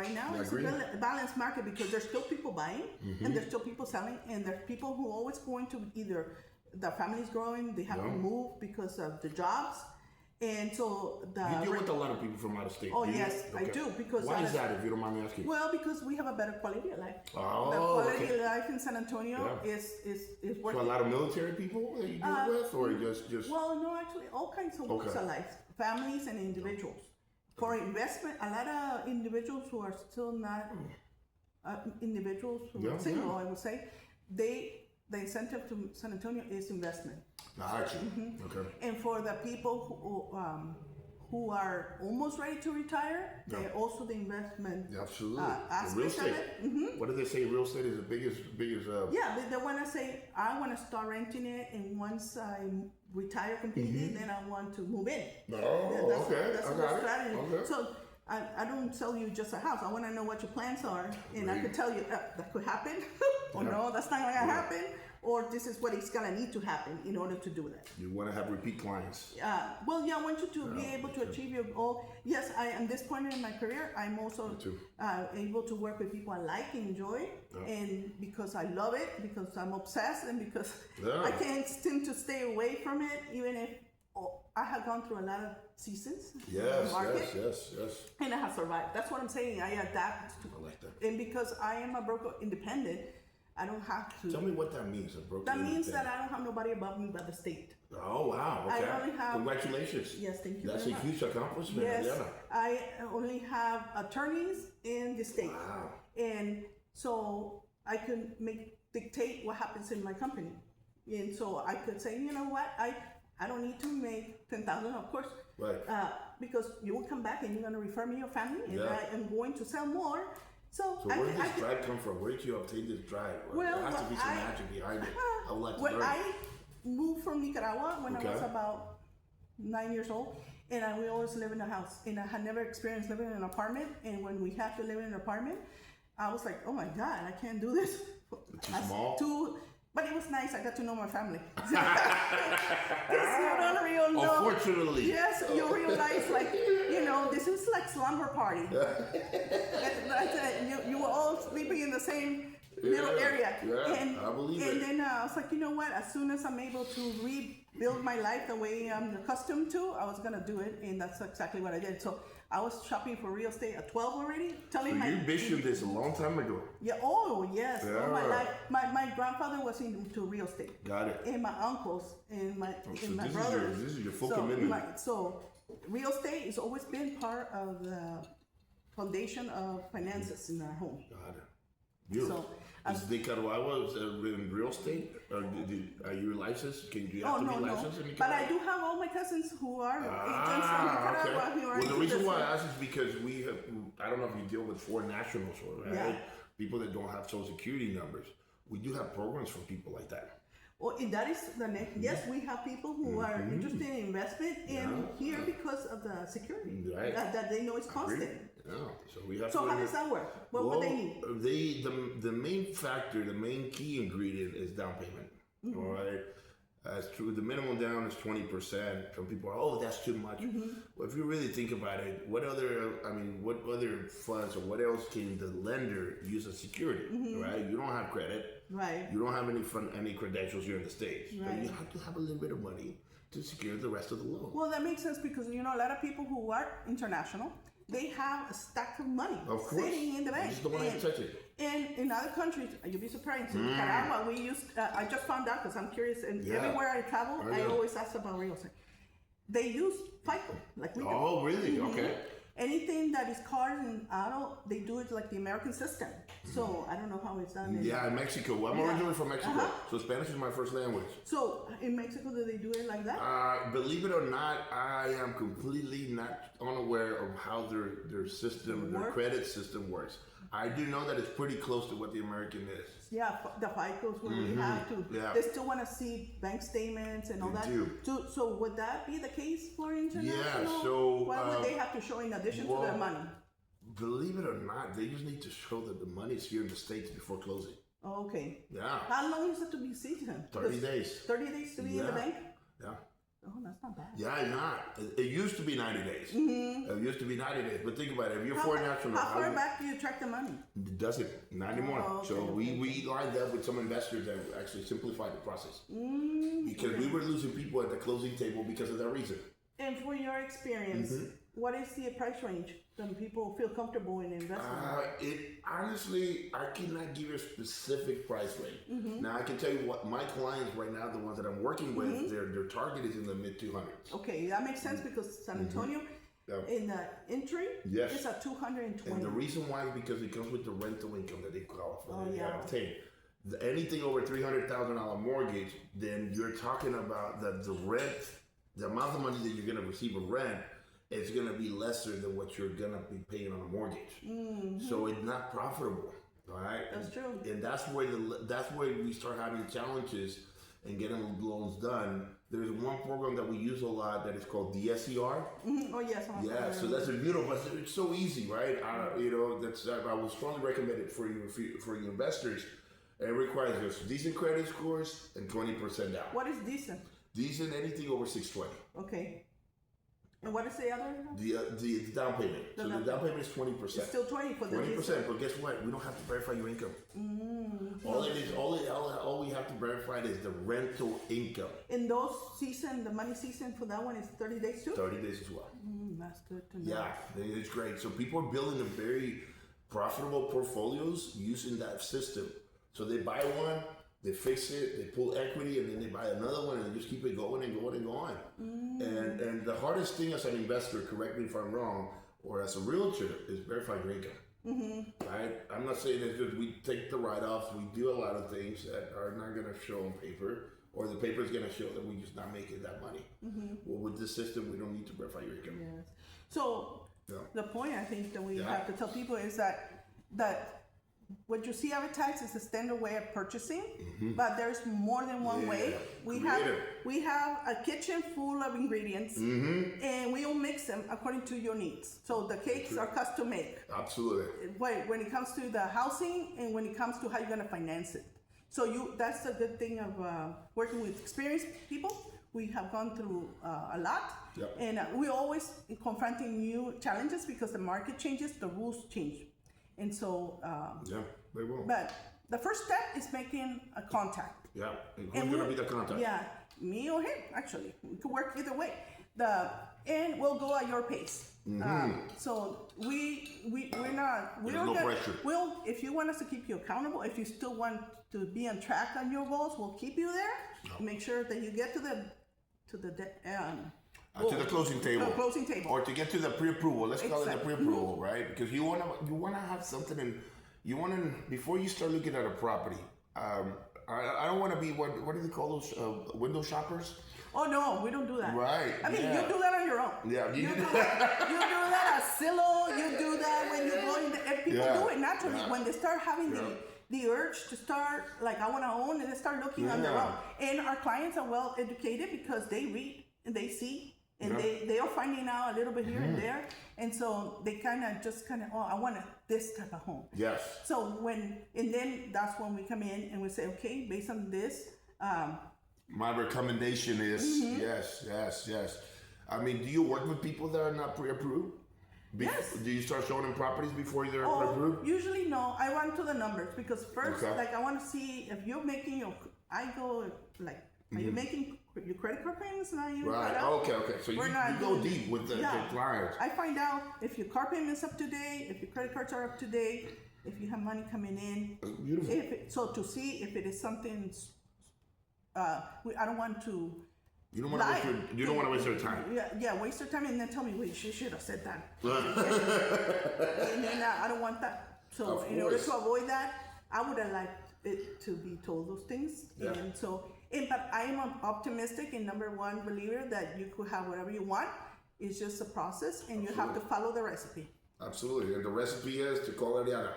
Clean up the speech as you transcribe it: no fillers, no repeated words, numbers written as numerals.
right now it's a balanced market because there's still people buying and there's still people selling, and there's people who are always going to either the family's growing, they have to move because of the jobs. And so you deal with a lot of people from out of state. Oh yes, I do. Because why is that, if you don't mind me asking? Well, because we have a better quality of life. Oh, the quality of life in San Antonio is working. So a lot of military people that you deal with, or just? Well, no, actually, all kinds of walks of life, families and individuals. For investment, a lot of individuals who are still not individuals who are single, I would say, the incentive to San Antonio is investment. Actually, okay. And for the people who are almost ready to retire, they also the investment aspect real estate. of it. What do they say? Real estate is the biggest. Yeah, they want to say, I want to start renting it, and once I retire completely, then I want to move in. Oh, that's the strategy. Okay. So I don't sell you just a house. I want to know what your plans are, and I could tell you that could happen, or no, that's not going to happen, or this is what is going to need to happen in order to do that. You want to have repeat clients. Well, yeah, I want you to be able to achieve your goal. Yes, at this point in my career, I'm also able to work with people I like and enjoy, and because I love it, because I'm obsessed, and because I can't seem to stay away from it, even if I have gone through a lot of seasons in the market. Yes. And I have survived. That's what I'm saying. I adapt to. I like that. And because I am a broker independent, I don't have to. Tell me what that means, a broker That means independent. that I don't have nobody above me but the state. Oh, wow. Okay. I only have... Congratulations. Yes, thank you. That's a huge accomplishment. Yes, Adriana. I only have attorneys in the state. Wow. And so I can dictate what happens in my company. And so I could say, you know what, I don't need to make $10,000, of course. Right. Because you will come back and you're going to refer me your family, and I am going to sell more. So where did this drive come from? Where did you obtain this drive? There has to be some magic behind it. I would like to learn. I moved from Nicaragua when I was about 9 years old, and we always lived in a house. And I had never experienced living in an apartment. And when we had to live in an apartment, I was like, oh my God, I can't do this. Too small? But it was nice. I got to know my family. Unfortunately. Yes, you realize, like, this is like slumber party. You were all sleeping in the same little area. Yeah, I believe it. And then I was like, you know what? As soon as I'm able to rebuild my life the way I'm accustomed to, I was going to do it. And that's exactly what I did. So I was shopping for real estate at 12 already. You envisioned this a long time ago. Yeah. Oh, yes. Yeah. All my life. My grandfather was into real estate. Got it. And my uncles and my brothers. This is your full commitment. So real estate has always been part of the foundation of finances in our home. Got it. Beautiful. So, is Nicaragua in real estate? Or are you licensed? Can you have to be licensed in Nicaragua? But I do have all my cousins who are agents from Nicaragua. Okay. Well, the reason why I ask is because we have, I don't know if you deal with foreign nationals or people that don't have social security numbers. We do have programs for people like that. Well, and that is the next. Yes, we have people who are interested in investment here because of the security that they know is constant. Yeah. So we have. So how does that work? What would they need? The main factor, the main key ingredient is down payment. All right. That's true. The minimum down is 20%. Some people are, that's too much. Well, if you really think about it, what other funds or what else can the lender use as security? Right. You don't have credit. Right. You don't have any credentials here in the States. Right. So you have to have a little bit of money to secure the rest of the loan. Well, that makes sense because a lot of people who are international, they have a stack of money sitting in the bank. You just don't want to touch it. And in other countries, you'll be surprised. In Nicaragua, we used, I just found out because I'm curious, and everywhere I travel, I always ask about real estate. They use FICO, like we do. Oh, really? Okay. Anything that is cars and auto, they do it like the American system. So I don't know how it's done. In Mexico. Well, I'm originally from Mexico, so Spanish is my first language. So in Mexico, do they do it like that? Believe it or not, I am completely not unaware of how their system, their credit system works. I do know that it's pretty close to what the American is. Yeah, the FICOs where we have to. Yeah. They still want to see bank statements and all that. So would that be the case for international? Yeah, so... What would they have to show in addition to their money? Believe it or not, they just need to show that the money is here in the States before closing. Oh, okay. Yeah. How long is it to be seasoned? 30 days. 30 days to be in the bank? Yeah. Oh, that's not bad. Yeah, not. It used to be 90 days. It used to be 90 days. But think about it. If you're foreign national, how far back do you track the money? It doesn't. Not anymore. Oh, okay, So okay. we lined up with some investors that actually simplified the process. Because we were losing people at the closing table because of that reason. And for your experience, what is the price range that people feel comfortable in investing? Honestly, I cannot give you a specific price range. Now, I can tell you what my clients right now, the ones that I'm working with, their target is in the mid 200s. Okay, that makes sense because San Antonio, in the entry, Yes. it's at 220. And the reason why is because it comes with the rental income that they call for. Oh, yeah. Obtain. Anything over $300,000 mortgage, then you're talking about the rent, the amount of money that you're going to receive a rent is going to be lesser than what you're going to be paying on a mortgage. So it's not profitable, all right? That's true. And that's where we start having challenges and getting loans done. There's one program that we use a lot that is called DSCR. Oh yes. Yeah, so that's a beautiful. It's so easy, right? I would strongly recommend it for your investors. It requires just decent credit scores and 20% down. What is decent? Decent, anything over 620. Okay. And what is the other? The down payment. So the down payment is 20%. It's still 20 for the 20%, but guess what? We don't have to verify your income. All we have to verify is the rental income. In those season, the money season for that one is 30 days too? 30 days as well. That's good to know. Yeah, it's great. So people are building a very profitable portfolios using that system. So they buy one, they fix it, they pull equity, and then they buy another one, and they just keep it going and going and going. And the hardest thing as an investor, correct me if I'm wrong, or as a realtor, is verifying your income. Right? I'm not saying that just we take the write-offs, we do a lot of things that are not going to show on paper, or the paper is going to show that we're just not making that money. Well, with this system, we don't need to verify your income. Yes. So the point I think that we have to tell people is that what you see advertised is the standard way of purchasing, but there's more than one way. We have a kitchen full of ingredients, and we will mix them according to your needs. So the cakes are custom made. Absolutely. When it comes to the housing and when it comes to how you're going to finance it. So that's the good thing of working with experienced people. We have gone through a lot, and we're always confronting new challenges because the market changes, the rules change. And so, they will. But the first step is making a contact. Yeah, and who's going to be the contact? Yeah, me or him, actually. We could work either way. And we'll go at your pace. So we're not, There's no pressure. If you want us to keep you accountable, if you still want to be on track on your goals, we'll keep you there. Make sure that you get to the closing table. Closing table. Or to get to the pre-approval. Let's call it the pre-approval, right? Because you wanna have something before you start looking at a property. I don't want to be what do they call those window shoppers? Oh no, we don't do that. Right. I mean, you do that on your own. Yeah, you do that at Zillow. You do that when you go in. And people do it naturally when they start having the urge to start, like, I want to own, and they start looking on their own. And our clients are well educated because they read and they see. And they are finding out a little bit here and there. And so they kind of, I want this type of home. Yes. So then that's when we come in and we say, okay, based on this. My recommendation is, yes. I mean, do you work with people that are not pre-approved? Yes. Do you start showing them properties before they're pre-approved? Usually no. I run to the numbers because first, like, I want to see if you're making are you making your credit card payments? Right. Okay. So you go deep with the clients. I find out if your car payment's up to date, if your credit cards are up to date, if you have money coming in. That's beautiful. So to see if it is something, I don't want to. You don't want to waste their time. Yeah, waste their time and then tell me, wait, you should have said that. And then I don't want that. So in order to avoid that, I would have liked it to be told those things. Yeah. And so, but I am optimistic and number one believer that you could have whatever you want. It's just a process and you have to follow the recipe. Absolutely. And the recipe is to call Ariana.